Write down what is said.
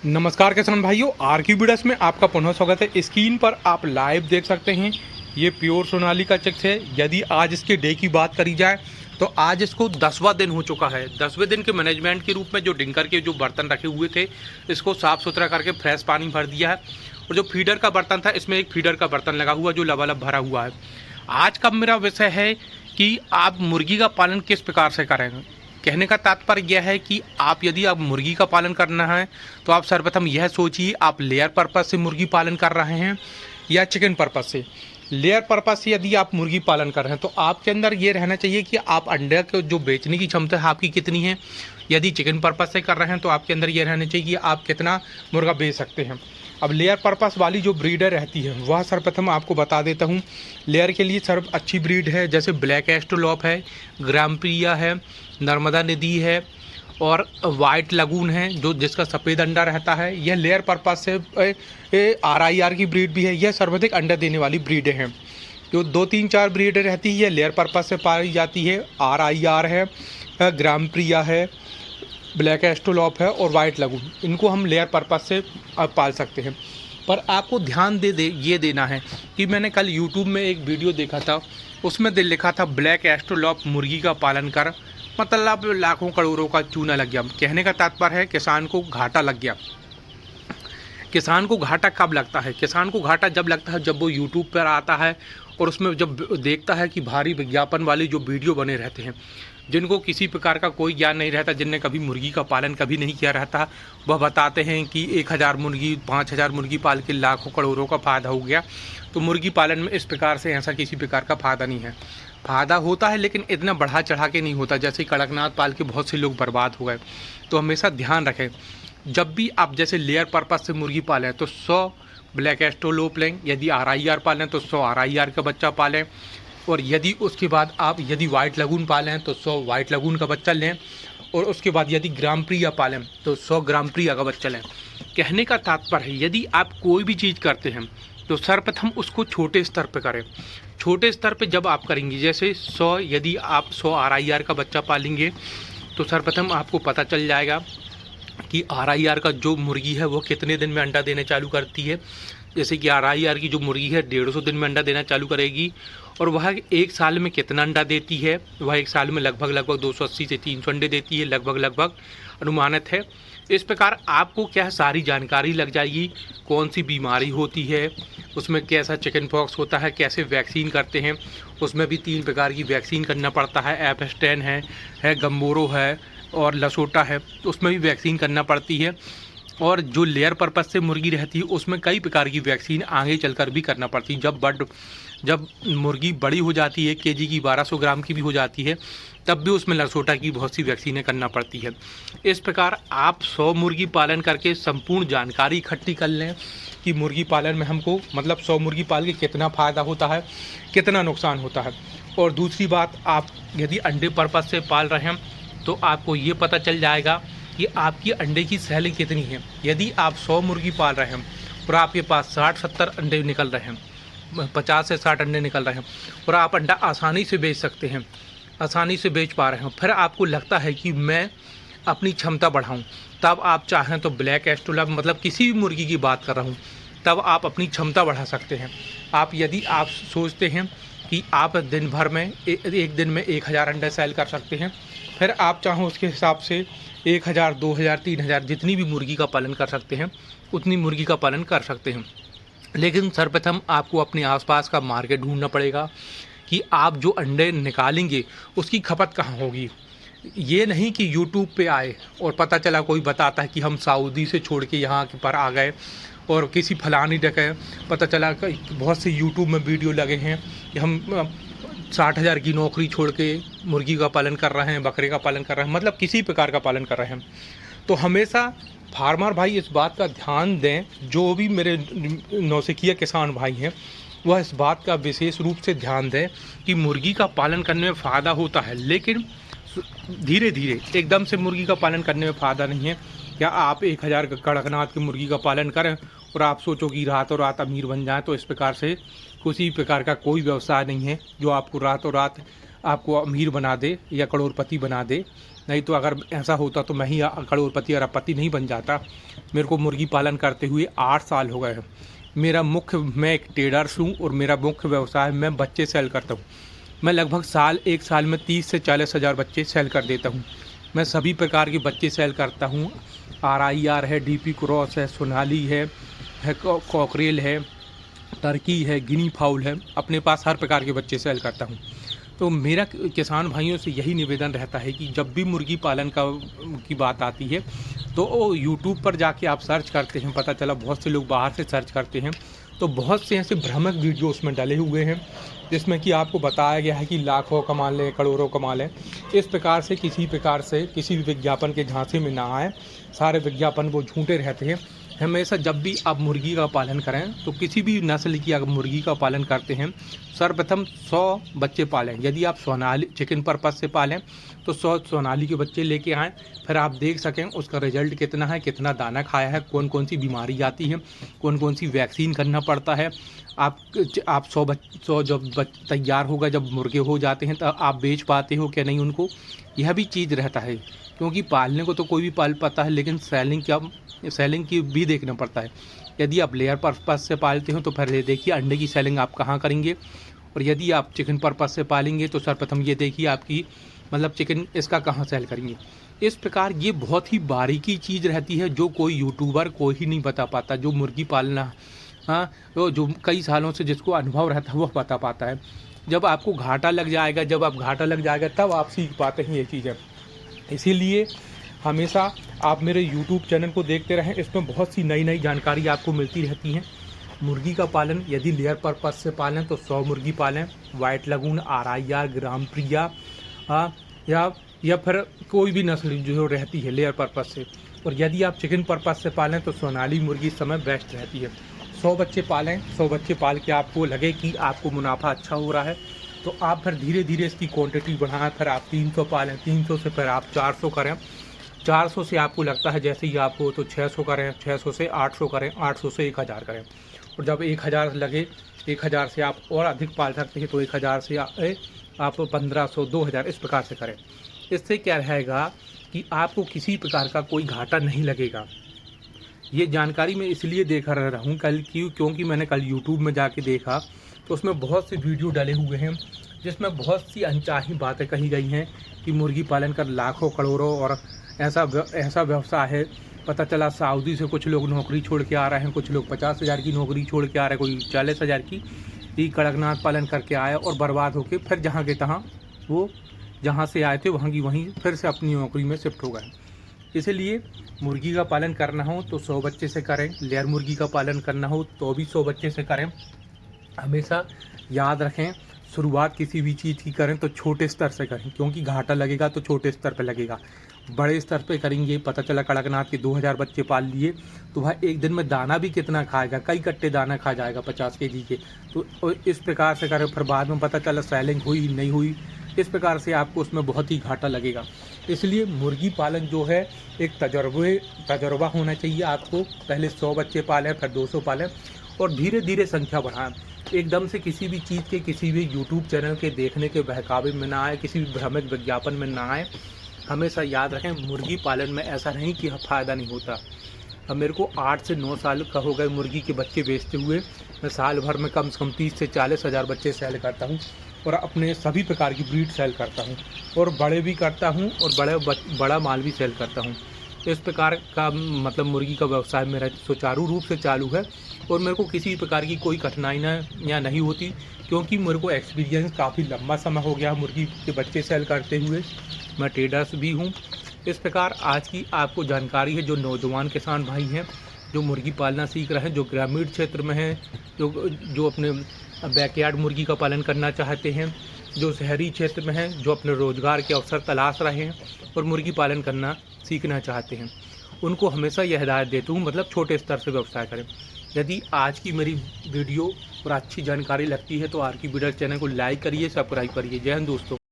नमस्कार किसान भाइयों, आर की वीडियोस में आपका पुनः स्वागत है। स्क्रीन पर आप लाइव देख सकते हैं, ये प्योर सोनालिका चिक्स है। यदि आज इसके डे की बात करी जाए तो आज इसको 10वां दिन हो चुका है। 10वें दिन के मैनेजमेंट के रूप में जो डिंकर के जो बर्तन रखे हुए थे, इसको साफ़ सुथरा करके फ्रेश पानी भर दिया है। और जो फीडर का बर्तन था, इसमें एक फीडर का बर्तन लगा हुआ जो लबालब भरा हुआ है। आज का मेरा विषय है कि आप मुर्गी का पालन किस प्रकार से करेंगे। कहने का तात्पर्य यह है कि यदि आप मुर्गी का पालन करना है तो आप सर्वप्रथम यह सोचिए आप लेयर पर्पज़ से मुर्गी पालन कर रहे हैं या चिकन पर्पज़ से। लेयर पर्पज़ से यदि आप मुर्गी पालन कर रहे हैं तो आपके अंदर ये रहना चाहिए कि आप अंडे को जो बेचने की क्षमता है आपकी कितनी है। यदि चिकन पर्पज़ से कर रहे हैं तो आपके अंदर ये रहना चाहिए कि आप कितना मुर्गा बेच सकते हैं। अब लेयर पर्पस वाली जो ब्रीडर रहती है वह सर्वप्रथम आपको बता देता हूँ। लेयर के लिए सर्व अच्छी ब्रीड है, जैसे ब्लैक एस्ट्रोलॉप है, ग्रामप्रिया है, नर्मदा निधि है और वाइट लगून है जो जिसका सफ़ेद अंडा रहता है। यह लेयर पर्पस से RIR की ब्रीड भी है। यह सर्वाधिक अंडा देने वाली ब्रीडें हैं। जो 2-3-4 ब्रीडें रहती है लेयर पर्पस से पाई जाती है। RIR है, ग्रामप्रिया है, ब्लैक एस्ट्रोलॉप है और वाइट लगून। इनको हम लेयर पर्पस से पाल सकते हैं। पर आपको ध्यान ये देना है कि मैंने कल यूट्यूब में एक वीडियो देखा था, उसमें लिखा था ब्लैक एस्ट्रोलॉप मुर्गी का पालन कर, मतलब लाखों करोड़ों का चूना लग गया। कहने का तात्पर्य है किसान को घाटा लग गया। किसान को घाटा कब लगता है? किसान को घाटा जब लगता है जब वो यूट्यूब पर आता है और उसमें जब देखता है कि भारी विज्ञापन वाले जो वीडियो बने रहते हैं, जिनको किसी प्रकार का कोई ज्ञान नहीं रहता, जिनने कभी मुर्गी का पालन कभी नहीं किया रहता, वह बताते हैं कि 1000 मुर्गी 5000 मुर्गी पाल के लाखों करोड़ों का फ़ायदा हो गया। तो मुर्गी पालन में इस प्रकार से ऐसा किसी प्रकार का फ़ायदा नहीं है। फ़ायदा होता है लेकिन इतना बढ़ा चढ़ा के नहीं होता। जैसे कड़कनाथ पाल के बहुत से लोग बर्बाद हो गए। तो हमेशा ध्यान रखें, जब भी आप जैसे लेयर पर्पज़ से मुर्गी पालें तो 100 ब्लैक एस्ट्रोलोप लें। यदि RIR पालें तो 100 RIR का बच्चा पालें। और यदि उसके बाद आप यदि वाइट लगून पालें तो 100 वाइट लगून का बच्चा लें। और उसके बाद यदि ग्रामप्रिया पालें तो 100 ग्रामप्रिया का बच्चा लें। कहने का तात्पर्य है यदि आप कोई भी चीज़ करते हैं तो सर्वप्रथम उसको छोटे स्तर पर करें। छोटे स्तर पर जब आप करेंगे, जैसे 100 यदि आप 100 RIR का बच्चा पालेंगे तो सर्वप्रथम आपको पता चल जाएगा कि RIR का जो मुर्गी है वो कितने दिन में अंडा देने चालू करती है। जैसे कि RIR की जो मुर्गी है 150 दिन में अंडा देना चालू करेगी और वह एक साल में कितना अंडा देती है, वह एक साल में लगभग 280 से 300 अंडे देती है, लगभग अनुमानित है। इस प्रकार आपको क्या सारी जानकारी लग जाएगी, कौन सी बीमारी होती है, उसमें कैसा चिकन पॉक्स होता है, कैसे वैक्सीन करते हैं। उसमें भी 3 प्रकार की वैक्सीन करना पड़ता है। एफस्टैन है गम्बोरो है और लसोटा है, तो उसमें भी वैक्सीन करना पड़ती है। और जो लेयर पर्पज़ से मुर्गी रहती है उसमें कई प्रकार की वैक्सीन आगे चलकर भी करना पड़ती है। जब मुर्गी बड़ी हो जाती है, केजी की 1200 ग्राम की भी हो जाती है, तब भी उसमें लसोटा की बहुत सी वैक्सीनें करना पड़ती है। इस प्रकार आप 100 मुर्गी पालन करके संपूर्ण जानकारी इकट्ठी कर लें कि मुर्गी पालन में हमको मतलब 100 मुर्गी पाल के कितना फ़ायदा होता है, कितना नुकसान होता है। और दूसरी बात, आप यदि अंडे पर्पज़ से पाल रहे हैं तो आपको ये पता चल जाएगा कि आपकी अंडे की सैलरी कितनी है। यदि आप 100 मुर्गी पाल रहे हैं और आपके पास 60-70 अंडे निकल रहे हैं, 50 से 60 अंडे निकल रहे हैं और आप अंडा आसानी से बेच सकते हैं, आसानी से बेच पा रहे हैं, फिर आपको लगता है कि मैं अपनी क्षमता बढ़ाऊं, तब आप चाहें तो ब्लैक एस्ट्रोलॉप मतलब किसी भी मुर्गी की बात कर रहा हूँ, तब आप अपनी क्षमता बढ़ा सकते हैं। यदि आप सोचते हैं कि आप दिन भर में एक दिन में 1000 अंडे सेल कर सकते हैं, फिर आप चाहो उसके हिसाब से 1000, 2000, 3000 जितनी भी मुर्गी का पालन कर सकते हैं उतनी मुर्गी का पालन कर सकते हैं। लेकिन सर्वप्रथम आपको अपने आसपास का मार्केट ढूंढना पड़ेगा कि आप जो अंडे निकालेंगे उसकी खपत कहाँ होगी। ये नहीं कि यूट्यूब पे आए और पता चला कोई बताता है कि हम सऊदी से छोड़ के यहाँ पर आ गए और किसी फलानी जगह पता चला कि बहुत से यूट्यूब में वीडियो लगे हैं कि हम 60,000 की नौकरी छोड़ के मुर्गी का पालन कर रहे हैं, बकरे का पालन कर रहे हैं, मतलब किसी प्रकार का पालन कर रहे हैं। तो हमेशा फार्मर भाई इस बात का ध्यान दें, जो भी मेरे नौसिखिया किसान भाई हैं वह इस बात का विशेष रूप से ध्यान दें कि मुर्गी का पालन करने में फ़ायदा होता है, लेकिन धीरे धीरे। एकदम से मुर्गी का पालन करने में फ़ायदा नहीं है। क्या आप 1000 कड़कनाथ की मुर्गी का पालन करें और आप सोचो कि रातों रात अमीर बन जाए, तो इस प्रकार से किसी प्रकार का कोई व्यवसाय नहीं है जो आपको रातों रात आपको अमीर बना दे या करोड़पति बना दे। नहीं तो अगर ऐसा होता तो मैं ही करोड़पति अरबपति नहीं बन जाता। मेरे को मुर्गी पालन करते हुए 8 साल हो गए हैं। मैं एक ट्रेडर्स हूँ और मेरा मुख्य व्यवसाय मैं बच्चे सेल करता हूँ। मैं लगभग एक साल में 30 से 40 हज़ार बच्चे सेल कर देता हूँ। मैं सभी प्रकार के बच्चे सेल करता हूँ। RIR है, DP क्रॉस है, सोनाली है कॉकरेल है, टर्की है, गिनी फाउल है। अपने पास हर प्रकार के बच्चे सेल करता हूँ। तो मेरा किसान भाइयों से यही निवेदन रहता है कि जब भी मुर्गी पालन की बात आती है तो यूट्यूब पर जाके आप सर्च करते हैं, पता चला बहुत से लोग बाहर से सर्च करते हैं तो बहुत से ऐसे भ्रामक वीडियो उसमें डाले हुए हैं जिसमें कि आपको बताया गया है कि लाखों कमा लें, करोड़ों कमा लें। इस प्रकार से किसी भी विज्ञापन के झांसे में ना आए। सारे विज्ञापन वो झूठे रहते हैं। हमेशा जब भी आप मुर्गी का पालन करें तो किसी भी नस्ल की अगर मुर्गी का पालन करते हैं, सर्वप्रथम 100 बच्चे पालें। यदि आप सोनाली चिकन पर्पज़ से पालें तो 100 सोनाली के बच्चे लेके आएँ, फिर आप देख सकें उसका रिजल्ट कितना है, कितना दाना खाया है, कौन कौन सी बीमारी आती है, कौन कौन सी वैक्सीन करना पड़ता है। आप 100 जब तैयार होगा, जब मुर्गे हो जाते हैं तो आप बेच पाते हो क्या नहीं उनको, यह भी चीज़ रहता है। क्योंकि पालने को तो कोई भी पाल पाता है, लेकिन सेलिंग की भी देखना पड़ता है। यदि आप लेयर पर्पज़ से पालते हो तो फिर ये देखिए अंडे की सेलिंग आप कहाँ करेंगे, और यदि आप चिकन पर्पज़ से पालेंगे तो सर्वप्रथम ये देखिए आपकी मतलब चिकन इसका कहाँ सेल करेंगे। इस प्रकार ये बहुत ही बारीकी चीज़ रहती है जो कोई यूट्यूबर कोई ही नहीं बता पाता। जो मुर्गी पालना तो जो कई सालों से जिसको अनुभव रहता है वह बता पाता है। जब आपको घाटा लग जाएगा तब आप सीख पाते हैं ये चीज़ें। इसीलिए हमेशा आप मेरे YouTube चैनल को देखते रहें, इसमें बहुत सी नई जानकारी आपको मिलती रहती हैं। मुर्गी का पालन यदि लेयर पर्पज़ से पालें तो 100 मुर्गी पालें, वाइट लगून, RIR, ग्राम प्रिया या फिर कोई भी नस्ल जो रहती है लेयर पर्पज़ से। और यदि आप चिकन पर्पज़ से पालें तो सोनाली मुर्गी इस समय बेस्ट रहती है। 100 बच्चे पालें, 100 बच्चे पाल के आपको लगे कि आपको मुनाफा अच्छा हो रहा है तो आप फिर धीरे धीरे इसकी क्वांटिटी बढ़ाएं। फिर आप 300 पालें, 300 से फिर आप 400 करें, 400 से आपको लगता है जैसे ही आपको तो 600 करें, 600 से 800 करें, 800 से 1000 करें। और जब 1000 लगे, 1000 से आप और अधिक पाल सकते हैं तो 1000 से आप 1500, 2000 इस प्रकार से करें। इससे क्या रहेगा कि आपको किसी प्रकार का कोई घाटा नहीं लगेगा। ये जानकारी मैं इसलिए देख रहा हूँ क्योंकि मैंने कल YouTube में जाके देखा तो उसमें बहुत से वीडियो डाले हुए हैं जिसमें बहुत सी अनचाही बातें कही गई हैं कि मुर्गी पालन कर लाखों करोड़ों और ऐसा व्यवसाय है। पता चला सऊदी से कुछ लोग नौकरी छोड़ के आ रहे हैं, कुछ लोग 50,000 की नौकरी छोड़ के आ रहे हैं, कोई 40,000 की कड़कनाथ पालन करके आया और बर्बाद होके फिर जहाँ के तहाँ वो जहाँ से आए थे वहीं की वहीं फिर से अपनी नौकरी में शिफ्ट हो गए। इसलिए मुर्गी का पालन करना हो तो 100 बच्चे से करें, लेयर मुर्गी का पालन करना हो तो भी 100 बच्चे से करें। हमेशा याद रखें, शुरुआत किसी भी चीज़ की करें तो छोटे स्तर से करें, क्योंकि घाटा लगेगा तो छोटे स्तर पर लगेगा। बड़े स्तर पे करेंगे, पता चला कड़कनाथ के 2000 बच्चे पाल लिए तो वह एक दिन में दाना भी कितना खाएगा, कई कट्टे दाना खा जाएगा 50 kg के। तो इस प्रकार से करें, फिर बाद में पता चला सेलिंग हुई नहीं हुई, इस प्रकार से आपको उसमें बहुत ही घाटा लगेगा। इसलिए मुर्गी पालन जो है एक तजर्बा होना चाहिए आपको। पहले 100 बच्चे पालें, फिर 200 पालें और धीरे धीरे संख्या बढ़ाएं। एकदम से किसी भी चीज़ के किसी भी YouTube चैनल के देखने के बहकावे में ना आए, किसी भी भ्रामक विज्ञापन में ना आए। हमेशा याद रखें, मुर्गी पालन में ऐसा नहीं कि फ़ायदा नहीं होता। अब मेरे को 8 से 9 साल का हो गए मुर्गी के बच्चे बेचते हुए। मैं साल भर में कम से कम 30 से 40 हज़ार बच्चे सेल करता हूँ और अपने सभी प्रकार की ब्रीड सेल करता हूँ और बड़े भी करता हूँ और बड़ा माल भी सेल करता हूँ। इस प्रकार का मतलब मुर्गी का व्यवसाय मेरा सुचारू रूप से चालू है और मेरे को किसी प्रकार की कोई कठिनाई या नहीं होती, क्योंकि मेरे को एक्सपीरियंस काफ़ी लंबा समय हो गया मुर्गी के बच्चे सेल करते हुए। मैं ट्रेडर्स भी हूँ। इस प्रकार आज की आपको जानकारी है, जो नौजवान किसान भाई हैं जो मुर्गी पालना सीख रहे हैं, जो ग्रामीण क्षेत्र में हैं, जो अपने बैकयार्ड मुर्गी का पालन करना चाहते हैं, जो शहरी क्षेत्र में हैं, जो अपने रोज़गार के अवसर तलाश रहे हैं और मुर्गी पालन करना सीखना चाहते हैं, उनको हमेशा यह हिदायत देता हूँ मतलब छोटे स्तर से व्यवसाय करें। यदि आज की मेरी वीडियो और अच्छी जानकारी लगती है तो आर की वीडियो चैनल को लाइक करिए, सब्सक्राइब करिए। जय हिंद दोस्तों।